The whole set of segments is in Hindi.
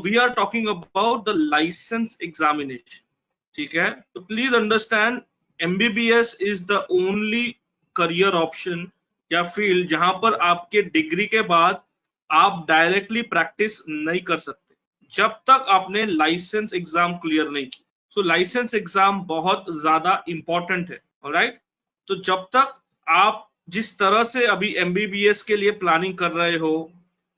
We are talking about the license examination, ठीक है। तो please understand, MBBS is the only career option या फील्ड जहां पर आपके डिग्री के बाद आप डायरेक्टली प्रैक्टिस नहीं कर सकते जब तक आपने लाइसेंस एग्जाम क्लियर नहीं की। सो लाइसेंस एग्जाम बहुत ज्यादा इंपॉर्टेंट है, ऑलराइट। तो जब तक आप जिस तरह से अभी एमबीबीएस के लिए प्लानिंग कर रहे हो,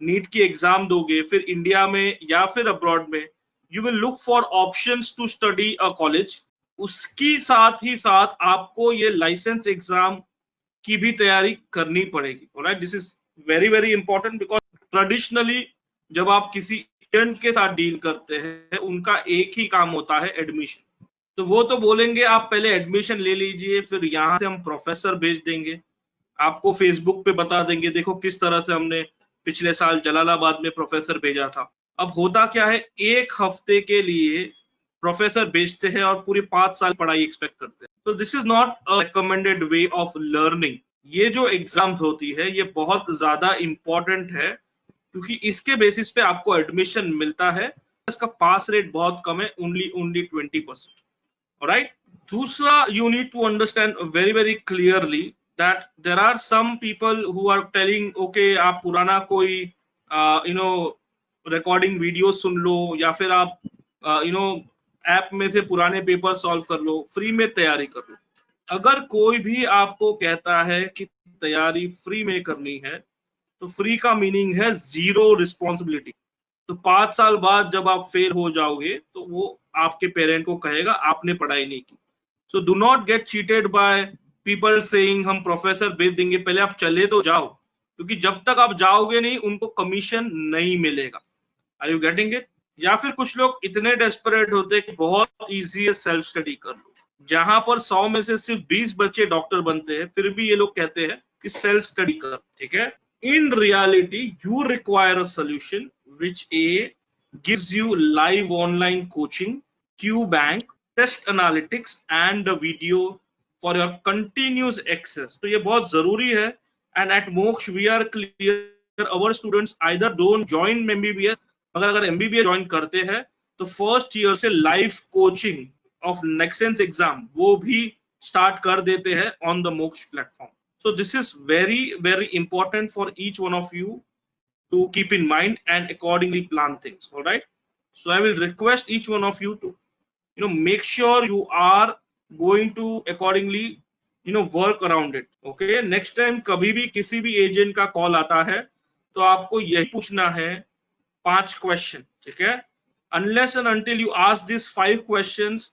नीट की एग्जाम दोगे, फिर इंडिया में या फिर अब्रॉड में, you will look for options to study a college. उसकी साथ ही साथ आपको ये लाइसेंस एग्जाम की भी तैयारी करनी पड़ेगी, alright. This is very very important because traditionally जब आप किसी एजेंट के साथ डील करते हैं, उनका एक ही काम होता है एडमिशन। तो वो तो बोलेंगे आप पहले एडमिशन ले लीजिए, फिर यहाँ से हम प्रोफेसर भेज देंगे, आपको फेसबुक पे बता देंगे देखो किस तरह से हमने पिछले साल जलालाबाद में प्रोफेसर भेजा था। अब होता क्या है, एक हफ्ते के लिए प्रोफेसर भेजते हैं और पूरी 5 साल पढ़ाई एक्सपेक्ट करते हैं। तो this is not a recommended way of learning. ये जो एग्जाम होती है ये बहुत ज्यादा इंपॉर्टेंट है क्योंकि इसके बेसिस पे आपको एडमिशन मिलता है। इसका पास रेट बहुत कम है, ओनली 20%, ऑलराइट। दूसरा, you need to understand very very clearly that there are some people who are telling okay आप पुराना कोई रिकॉर्डिंग वीडियो सुन लो या फिर आप ऐप में से पुराने पेपर सॉल्व कर लो, फ्री में तैयारी कर लो। अगर कोई भी आपको कहता है कि तैयारी फ्री में करनी है, तो फ्री का मीनिंग है जीरो रिस्पॉन्सिबिलिटी। तो 5 साल बाद जब आप फेल हो जाओगे तो वो आपके पेरेंट को कहेगा आपने पढ़ाई नहीं की। So do not get cheated by people saying हम प्रोफेसर भेज देंगे, पहले आप चले तो जाओ, क्योंकि जब तक आप जाओगे नहीं उनको कमीशन नहीं मिलेगा। Are you getting it? या फिर कुछ लोग इतने डेस्परेट होते हैं कि बहुत इजी है सेल्फ स्टडी कर लो। जहां पर 100 में से सिर्फ 20 बच्चे डॉक्टर बनते हैं, फिर भी ये लोग कहते हैं कि सेल्फ स्टडी कर, ठीक है। In reality, you require a solution which A gives you live online coaching, QBank, test analytics and the video for your continuous access. तो ये बहुत जरूरी है। And at Moksha we are clear our students either don't join MBBS, मगर अगर MBBS ज्वाइन करते हैं तो फर्स्ट ईयर से लाइव कोचिंग ऑफ नेक्सेंस एग्जाम वो भी स्टार्ट कर देते हैं ऑन द मोक्ष platform. So this is very very important for each one of you to keep in mind and accordingly plan things, all right? So I will request each one of you to make sure you are going to accordingly work around it, okay? Next time कभी भी किसी भी एजेंट का कॉल आता है तो आपको यही पूछना है 5 क्वेश्चन, ठीक है। Unless and until you ask these 5 questions,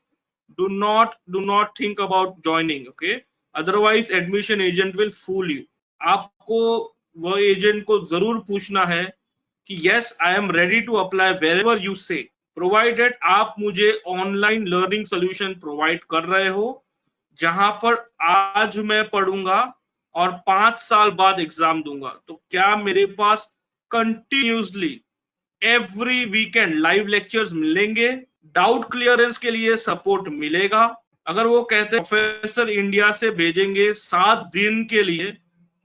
do not think about joining, okay? Otherwise admission agent will fool you. आपको वो एजेंट को जरूर पूछना है कि yes I am ready to apply wherever you say, provided आप मुझे ऑनलाइन लर्निंग सोल्यूशन प्रोवाइड कर रहे हो जहां पर आज मैं पढ़ूंगा और 5 साल बाद एग्जाम दूंगा। तो क्या मेरे पास continuously every weekend live lectures मिलेंगे, डाउट क्लियरेंस के लिए सपोर्ट मिलेगा। अगर वो कहते हैं प्रोफेसर इंडिया से भेजेंगे 7 दिन के लिए,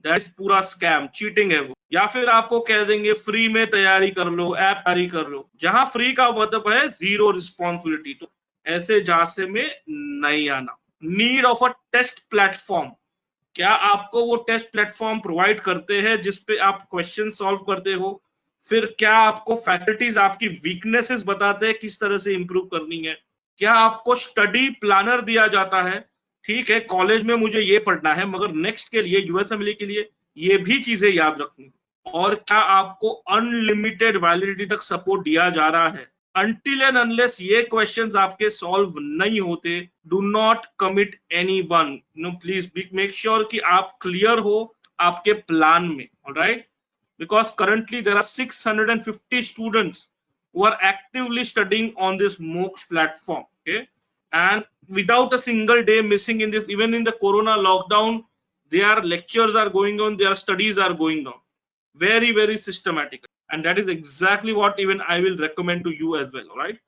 दैट इज पूरा स्कैम, चीटिंग है वो। या फिर आपको कह देंगे फ्री में तैयारी कर लो, ऐप तैयारी कर लो, जहां फ्री का मतलब है जीरो रिस्पॉन्सिबिलिटी। तो ऐसे झांसे में नहीं आना। Need of a test platform, क्या आपको वो टेस्ट प्लेटफॉर्म प्रोवाइड करते हैं जिसपे आप क्वेश्चन सॉल्व करते हो? फिर क्या आपको फैकल्टीज आपकी वीकनेसेस बताते हैं किस तरह से इंप्रूव करनी है? क्या आपको स्टडी प्लानर दिया जाता है? ठीक है, कॉलेज में मुझे ये पढ़ना है मगर नेक्स्ट के लिए यूएसएमएलए के लिए ये भी चीजें याद रखनी। और क्या आपको अनलिमिटेड वैलिडिटी तक सपोर्ट दिया जा रहा है? Until and unless ये questions आपके solve नहीं होते, do not commit anyone. Please make sure कि आप clear हो आपके plan में, alright? Because currently there are 650 students who are actively studying on this MOOCs platform, okay? And without a single day missing in this, even in the Corona lockdown, their lectures are going on, their studies are going on, very very systematic. And that is exactly what even I will recommend to you as well, all right?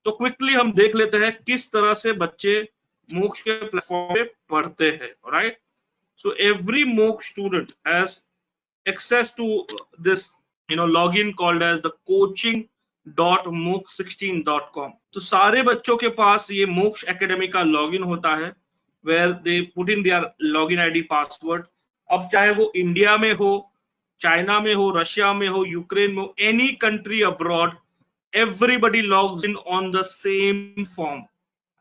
तो क्विकली हम देख लेते हैं किस तरह से बच्चे मोक्ष के प्लेटफॉर्म पे पढ़ते हैं, राइट? सो एवरी मोक्ष student has access to this login called as the coaching www.mooc16.com। तो सारे बच्चों के पास ये मोक्ष एकेडमी का लॉगिन होता है, where they put in their login ID password. अब चाहे वो इंडिया में हो, चाइना में हो, रशिया में हो, यूक्रेन में हो, any country abroad, everybody logs in on the same form,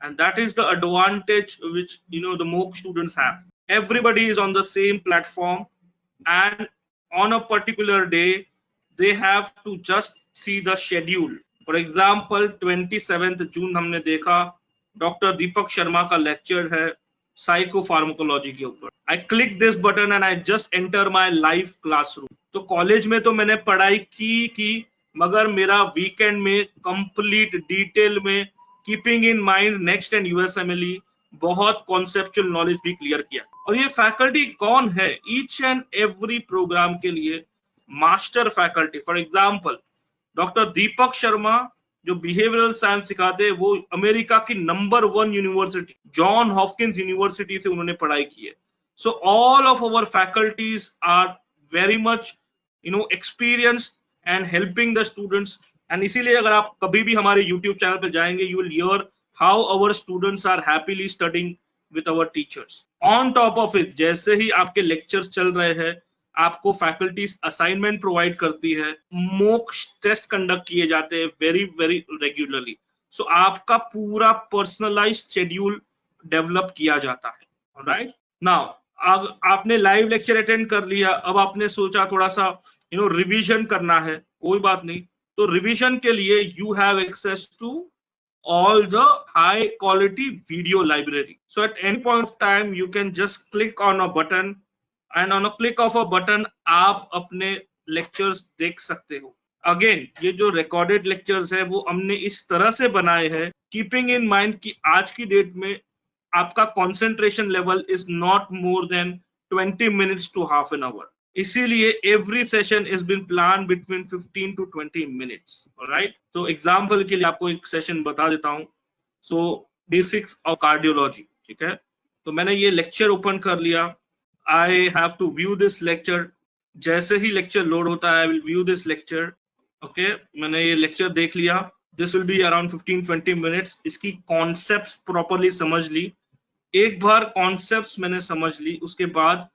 and that is the advantage which the MOOC students have. Everybody is on the same platform, and on a particular day they have to just see the schedule. For example, 27th June हमने देखा डॉक्टर दीपक शर्मा का लेक्चर है साइकोफार्माकोलॉजी के ऊपर। I click this button and I just enter my live classroom. तो कॉलेज में तो मैंने पढ़ाई की मगर मेरा वीकेंड में कंप्लीट डिटेल में keeping in mind next and USMLE बहुत कॉन्सेप्चुअल नॉलेज भी क्लियर किया। और ये फैकल्टी कौन है? ईच एंड एवरी प्रोग्राम के लिए master faculty. For example, doctor Deepak Sharma जो बिहेवियरल साइंस सिखाते हैं, वो अमेरिका की number 1 university John Hopkins university से उन्होंने पढ़ाई की है। So all of our faculties are very much experienced and helping the students. And इसीलिए अगर आप कभी भी हमारे यूट्यूब चैनल पे जाएंगे, you will hear how our students are happily studying with our teachers. On top of it, जैसे ही आपके लेक्चर्स चल रहे हैं, आपको फैकल्टीज असाइनमेंट प्रोवाइड करती है, मोक्ष टेस्ट कंडक्ट किए जाते हैं वेरी वेरी रेगुलरली। सो आपका पूरा पर्सनलाइज्ड शेड्यूल डेवलप किया जाता है। ऑलराइट, नाउ आपने लाइव लेक्चर अटेंड कर लिया, अब आपने सोचा थोड़ा सा रिवीजन करना है, कोई बात नहीं। तो रिवीजन के लिए you have access to all the high quality video library. So at any point of time you can just click on a button, and on a click of a button आप अपने lectures देख सकते हो। अगेन, ये जो recorded lectures है वो हमने इस तरह से बनाए हैं keeping in mind कि आज की डेट में आपका concentration level is not more than 20 minutes to half an hour। इसीलिए every session is been planned between 15 to 20 minutes। alright, so example के लिए आपको एक सेशन बता देता हूँ। so basics of cardiology, ठीक है। तो मैंने ये लेक्चर ओपन कर लिया, I have to view this lecture। जैसे ही लेक्चर लोड होता है I will view this lecture। Okay, मैंने ये लेक्चर देख लिया। this will be around 15-20 minutes। इसकी कॉन्सेप्ट्स प्रॉपरली समझ ली। एक बार कॉन्सेप्ट्स मैंने समझ ली, उसके बाद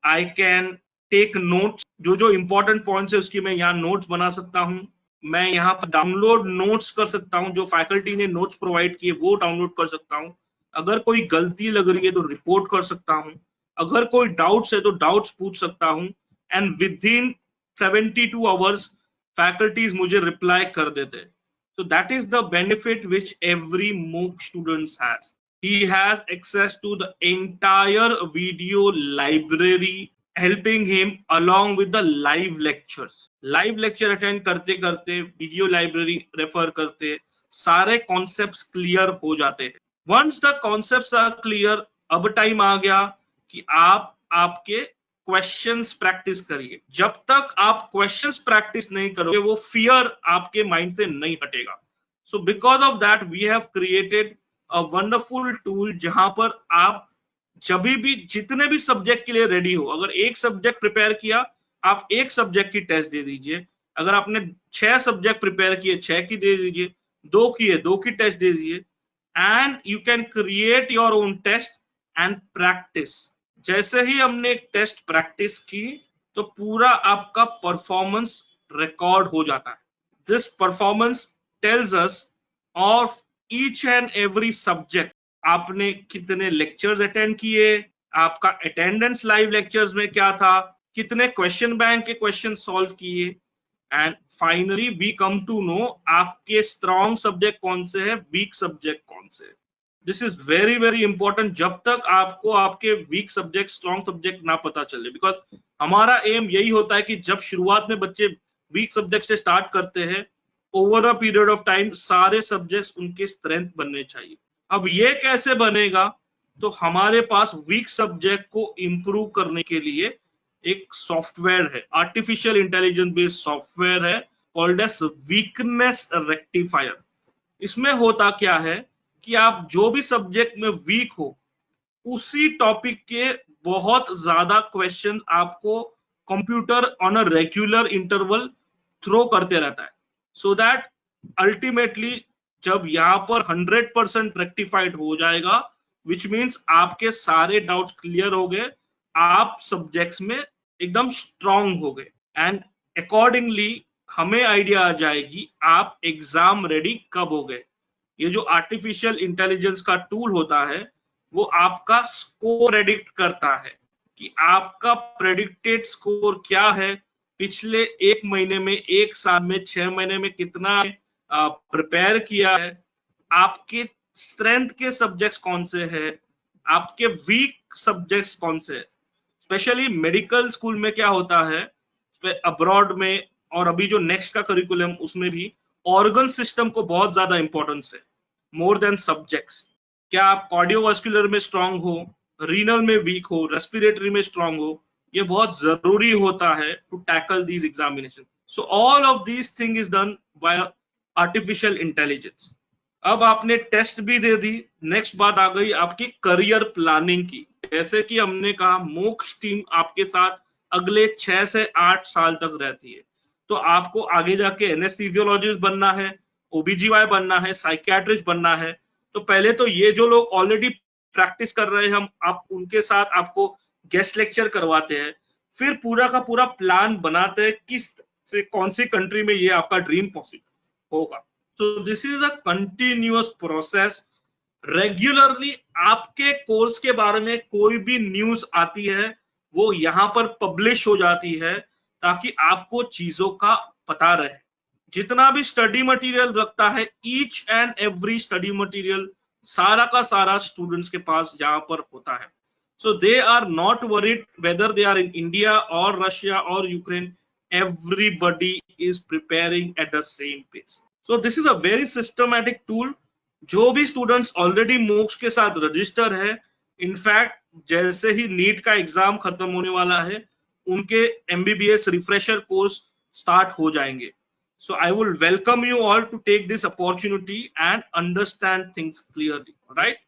I can टेक नोट्स। जो इंपॉर्टेंट पॉइंट्स है उसकी मैं यहाँ नोट्स बना सकता हूँ। मैं यहाँ पर डाउनलोड नोट्स कर सकता हूँ, जो फैकल्टी ने नोट्स प्रोवाइड किए वो डाउनलोड कर सकता हूँ। अगर कोई गलती लग रही है तो रिपोर्ट कर सकता हूँ। अगर कोई डाउट्स है तो डाउट्स पूछ सकता हूँ। And with in 72 hours faculties मुझे रिप्लाई कर देते। So that is the benefit which every MOOC students has. He has access to the entire video library, helping him along with the live lectures। Live lecture attend करते करते, वीडियो लाइब्रेरी रेफर करते, सारे कॉन्सेप्ट्स क्लियर हो जाते हैं। Once the concepts are clear, अब टाइम आ गया कि आप आपके क्वेश्चंस प्रैक्टिस करिए। जब तक आप क्वेश्चंस प्रैक्टिस नहीं करोगे, वो फियर आपके माइंड से नहीं हटेगा। So because of that we have created a wonderful tool, जहां पर आप जब भी जितने भी सब्जेक्ट के लिए रेडी हो, अगर एक सब्जेक्ट प्रिपेयर किया, आप एक सब्जेक्ट की टेस्ट दे दीजिए। अगर आपने 6 सब्जेक्ट प्रिपेयर किए, 6 की दे दीजिए। 2 किए, 2 की टेस्ट दे दीजिए। And you can create your own test and practice. जैसे ही हमने एक टेस्ट प्रैक्टिस की, तो पूरा आपका परफॉर्मेंस रिकॉर्ड हो जाता है। This performance tells us of each and every subject. आपने कितने लेक्चर्स अटेंड किए, आपका अटेंडेंस लाइव लेक्चर्स में क्या था, कितने क्वेश्चन बैंक के क्वेश्चन सॉल्व किए। And finally we come to know आपके स्ट्रॉन्ग सब्जेक्ट कौन से है, वीक सब्जेक्ट कौन से है। This is very very important. जब तक आपको आपके वीक सब्जेक्ट स्ट्रॉन्ग सब्जेक्ट ना पता चले, बिकॉज हमारा एम यही होता है कि जब शुरुआत में बच्चे वीक सब्जेक्ट से स्टार्ट करते हैं, over a period of time सारे सब्जेक्ट्स उनके स्ट्रेंथ बनने चाहिए। अब ये कैसे बनेगा? तो हमारे पास वीक सब्जेक्ट को इंप्रूव करने के लिए एक सॉफ्टवेयर है, आर्टिफिशियल इंटेलिजेंस बेस्ड सॉफ्टवेयर है, कॉल्ड एज वीकनेस रेक्टिफायर। इसमें होता क्या है कि आप जो भी सब्जेक्ट में वीक हो, उसी टॉपिक के बहुत ज्यादा क्वेश्चंस आपको computer on a regular interval throw करते रहता है, सो दैट अल्टीमेटली जब यहाँ पर 100% रेक्टिफाइड हो जाएगा, विच मीन्स आपके सारे डाउट्स क्लियर हो गए, आप सब्जेक्ट्स में एकदम स्ट्रांग हो गए, एंड अकॉर्डिंगली हमें आइडिया आ जाएगी आप एग्जाम रेडी कब हो गए। ये जो आर्टिफिशियल इंटेलिजेंस का टूल होता है वो आपका स्कोर प्रेडिक्ट करता है कि आपका प्रेडिक्टेड स्कोर क्या है, पिछले 1 महीने में, 1 साल में, 6 महीने में कितना प्रिपेयर किया है, आपके स्ट्रेंथ के सब्जेक्ट्स कौन से हैं, आपके वीक सब्जेक्ट्स कौन से हैं। स्पेशली मेडिकल स्कूल में क्या होता है, अब्रॉड में और अभी जो नेक्स्ट का करिकुलम उसमें भी ऑर्गन सिस्टम को बहुत ज्यादा इंपॉर्टेंस है, मोर देन सब्जेक्ट्स। क्या आप कार्डियोवास्कुलर में स्ट्रांग हो, रीनल में वीक हो, रेस्पिरेटरी में स्ट्रांग हो, ये बहुत जरूरी होता है to tackle these examination. So all of these thing is done by artificial intelligence. अब आपने टेस्ट भी दे दी, नेक्स्ट बात आ गई आपकी करियर प्लानिंग की। जैसे कि हमने कहा मोक्ष टीम आपके साथ अगले 6 से 8 साल तक रहती है, तो आपको आगे जाके एनेस्थीसियोलॉजिस्ट बनना है, ओबीजीवाई बनना है, साइकियाट्रिस्ट बनना है, तो पहले तो ये जो लोग ऑलरेडी प्रैक्टिस कर रहे हैं हम आप उनके साथ आपको गेस्ट लेक्चर करवाते हैं, फिर पूरा का पूरा प्लान बनाते हैं किस से कौन सी कंट्री में ये आपका ड्रीम पॉसिबल होगा। So this is a continuous process. Regularly आपके कोर्स के बारे में कोई भी न्यूज आती है वो यहाँ पर पब्लिश हो जाती है ताकि आपको चीजों का पता रहे। जितना भी स्टडी मटेरियल रखता है, each and every study material सारा का सारा स्टूडेंट्स के पास यहाँ पर होता है। So they are not worried whether they are in India और रशिया और Ukraine, everybody is preparing at the same pace. So this is a very systematic tool। जो भी स्टूडेंट्स ऑलरेडी मोक्ष के साथ रजिस्टर है, इनफैक्ट जैसे ही नीट का एग्जाम खत्म होने वाला है उनके एमबीबीएस रिफ्रेशर कोर्स स्टार्ट हो जाएंगे। So I will welcome you all to take this opportunity and understand things clearly. Right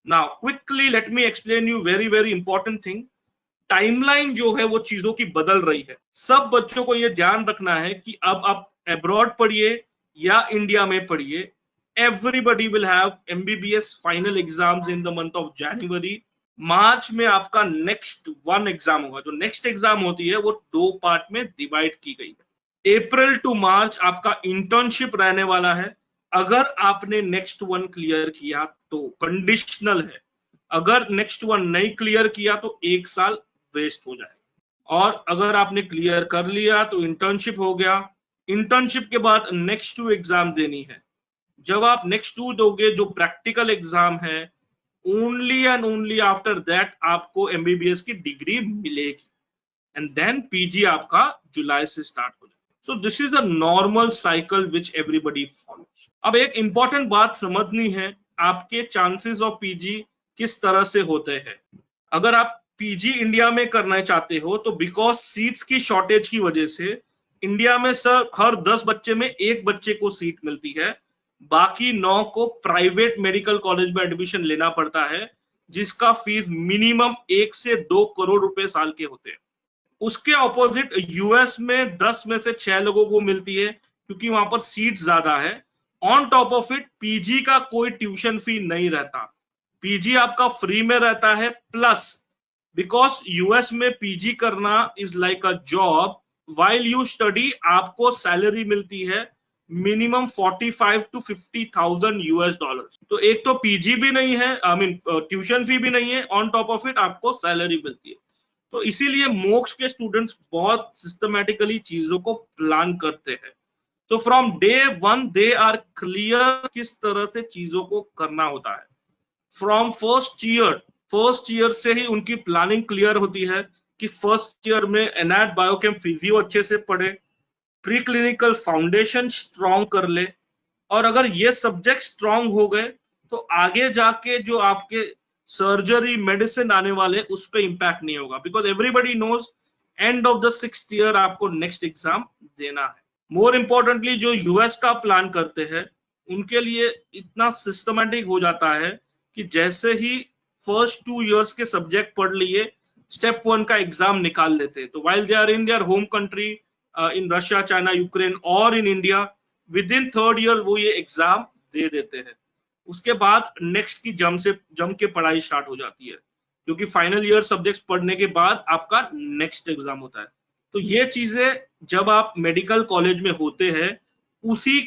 now, quickly let me explain you very important thing। Timeline जो है वो चीजों की बदल रही है। सब बच्चों को ये ध्यान रखना है कि अब आप अब्रॉड पढ़िए या इंडिया में पढ़िए, everybody will have MBBS final exams in the month of January. मार्च में आपका नेक्स्ट 1 एग्जाम होगा। जो नेक्स्ट एग्जाम होती है वो 2 पार्ट में डिवाइड की गई है। अप्रैल टू मार्च आपका इंटर्नशिप रहने वाला है। अगर आपने नेक्स्ट 1 क्लियर किया तो कंडीशनल है, अगर नेक्स्ट 1 नहीं क्लियर किया तो 1 साल वेस्ट हो जाएगा, और अगर आपने क्लियर कर लिया तो इंटर्नशिप हो गया। इंटर्नशिप के बाद नेक्स्ट 2 एग्जाम देनी है। जब आप नेक्स्ट 2 दोगे जो प्रैक्टिकल एग्जाम है, only and only after that आपको एमबीबीएस की डिग्री मिलेगी, एंड देन पीजी आपका जुलाई से स्टार्ट हो जाएगा। So this is a normal cycle which everybody follows. अब एक इंपॉर्टेंट बात समझनी है, आपके चांसेस ऑफ पीजी किस तरह से होते हैं। अगर आप पीजी इंडिया में करना चाहते हो तो बिकॉज सीट्स की शॉर्टेज की वजह से इंडिया में सर हर 10 बच्चे में 1 बच्चे को सीट मिलती है, बाकी 9 को प्राइवेट मेडिकल कॉलेज में एडमिशन लेना पड़ता है, जिसका फीस मिनिमम 1 से 2 करोड़ रुपए साल के होते हैं। उसके ऑपोजिट यूएस में 10 में से 6 लोगों को मिलती है क्योंकि वहां पर सीट ज्यादा है। On top of it PG का कोई ट्यूशन फी नहीं रहता, पीजी आपका फ्री में रहता है। प्लस बिकॉज यूएस में पीजी करना is like a job, while you study आपको सैलरी मिलती है मिनिमम 45 to 50,000 यूएस डॉलर्स। तो एक तो पीजी भी नहीं है, आई मीन ट्यूशन फी भी नहीं है, ऑन टॉप ऑफ इट आपको सैलरी मिलती है। तो इसीलिए मोक्ष के स्टूडेंट्स बहुत सिस्टमैटिकली चीजों को प्लान करते हैं। तो from day 1 they are clear किस तरह से चीजों को करना होता है। फ्रॉम फर्स्ट ईयर से ही उनकी प्लानिंग क्लियर होती है कि फर्स्ट ईयर में एनएट बायोकेम फिजियो अच्छे से पढ़े, प्री क्लिनिकल फाउंडेशन स्ट्रॉन्ग कर ले, और अगर ये सब्जेक्ट स्ट्रॉन्ग हो गए तो आगे जाके जो आपके सर्जरी मेडिसिन आने वाले उस पर इंपैक्ट नहीं होगा, because everybody knows end of the 6th year आपको नेक्स्ट एग्जाम देना है। मोर इंपॉर्टेंटली जो यूएस का प्लान करते हैं उनके लिए इतना सिस्टमैटिक हो जाता है कि जैसे ही फर्स्ट 2 इयर्स के सब्जेक्ट पढ़ लिए, स्टेप 1 का एग्जाम निकाल लेते हैं। तो while they are in their home country, in Russia, China, Ukraine और in India, with in third year वो ये एग्जाम दे देते हैं। उसके बाद नेक्स्ट की जम के पढ़ाई स्टार्ट हो जाती है, क्योंकि फाइनल ईयर सब्जेक्ट्स पढ़ने के बाद आपका नेक्स्ट एग्जाम होता है। तो ये चीजें जब आप मेडिकल कॉलेज में होते हैं, उसी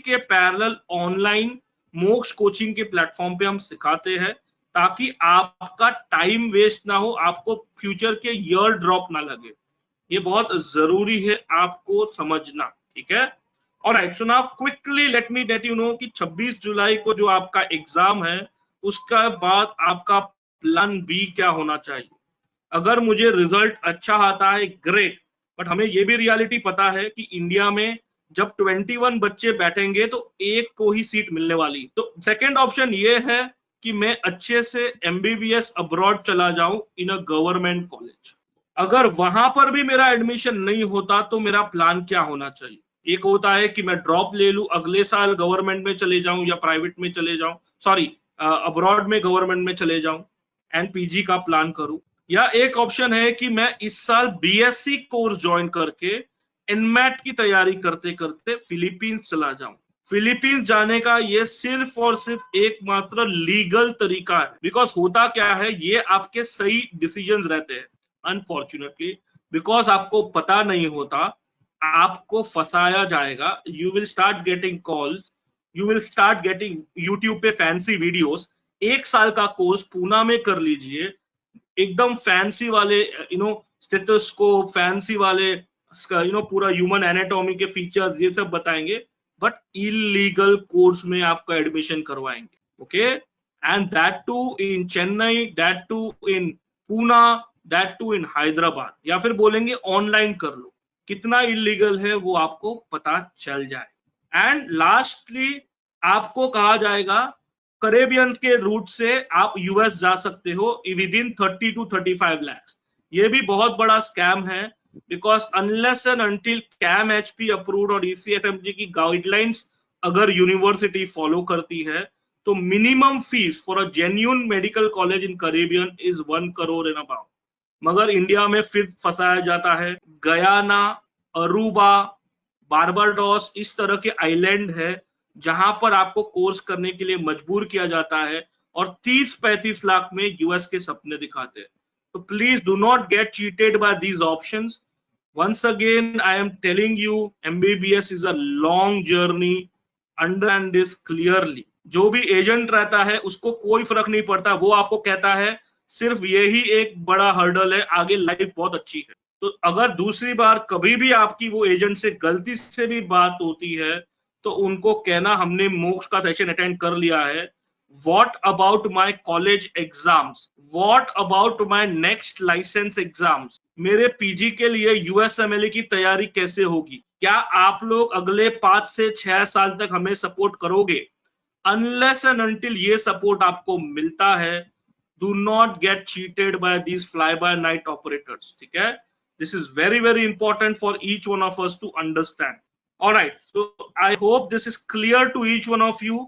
के पैरेलल ऑनलाइन मोक्ष कोचिंग के प्लेटफॉर्म पे हम सिखाते हैं, ताकि आपका टाइम वेस्ट ना हो, आपको फ्यूचर के ईयर ड्रॉप ना लगे। ये बहुत जरूरी है आपको समझना, ठीक है। Alright, so now quickly let me let you know कि 26 जुलाई को जो आपका एग्जाम है, उसका बाद आपका प्लान बी क्या होना चाहिए। अगर मुझे रिजल्ट अच्छा आता है, ग्रेट, बट हमें ये भी रियलिटी पता है कि इंडिया में जब 21 बच्चे बैठेंगे तो एक को ही सीट मिलने वाली। तो सेकंड ऑप्शन ये है कि मैं अच्छे से एमबीबीएस अब्रॉड चला जाऊं इन अ गवर्नमेंट कॉलेज। अगर वहां पर भी मेरा एडमिशन नहीं होता तो मेरा प्लान क्या होना चाहिए। एक होता है कि मैं ड्रॉप ले लूं, अगले साल गवर्नमेंट में चले जाऊं या प्राइवेट में चले जाऊं, सॉरी अब्रॉड में गवर्नमेंट में चले जाऊं एंड पीजी का प्लान करूं। या एक ऑप्शन है कि मैं इस साल बीएससी कोर्स ज्वाइन करके एनमैट की तैयारी करते करते फिलीपींस चला जाऊं। फिलीपींस जाने का ये सिर्फ और सिर्फ एकमात्र लीगल तरीका है, बिकॉज होता क्या है, ये आपके सही डिसीजंस रहते हैं। अनफॉर्चुनेटली बिकॉज आपको पता नहीं होता, आपको फंसाया जाएगा। You will start getting calls, you will start getting YouTube पे फैंसी वीडियोस। 1 साल का कोर्स पूना में कर लीजिए, एकदम फैंसी वाले स्टेथोस्कोप, फैंसी वाले पूरा ह्यूमन एनाटॉमी के फीचर्स ये सब बताएंगे, बट इलीगल कोर्स में आपका एडमिशन करवाएंगे। Okay, and that too in Chennai, that too in Poona, that too in Hyderabad, या फिर बोलेंगे ऑनलाइन कर लो। कितना इलीगल है वो आपको पता चल जाए। एंड लास्टली आपको कहा जाएगा करेबियन के रूट से आप यूएस जा सकते हो विद इन 30 to 35 लाख। ये भी बहुत बड़ा स्कैम है, because unless and until CAAM HP approved और ईसीएफएमजी की गाइडलाइंस अगर यूनिवर्सिटी फॉलो करती है, तो minimum fees for a genuine medical college in Caribbean is 1 crore in about. मगर इंडिया में फिर फंसाया जाता है। गयाना, अरूबा, बारबाडोस इस तरह के आइलैंड है जहां पर आपको कोर्स करने के लिए मजबूर किया जाता है और 30-35 लाख में यूएस के सपने दिखाते हैं। तो please do not get cheated by these options. Once again, I am telling you, MBBS is a long journey. Understand this clearly. जो भी एजेंट रहता है उसको कोई फर्क नहीं पड़ता, वो आपको कहता है सिर्फ यही एक बड़ा हर्डल है, आगे लाइफ बहुत अच्छी है। तो अगर दूसरी बार कभी भी आपकी वो एजेंट से गलती से भी बात होती है, तो उनको कहना हमने मोक्ष का सेशन अटेंड कर लिया है, What about my college exams? What about my next license exams? मेरे पीजी के लिए यूएसएमएलए की तैयारी कैसे होगी? क्या आप लोग अगले 5 से 6 साल तक हमें सपोर्ट करोगे? Unless and until ये सपोर्ट आपको मिलता है, do not get cheated by these fly-by-night operators. ठीक है? This is very, very important for each one of us to understand. All right, so I hope this is clear to each one of you.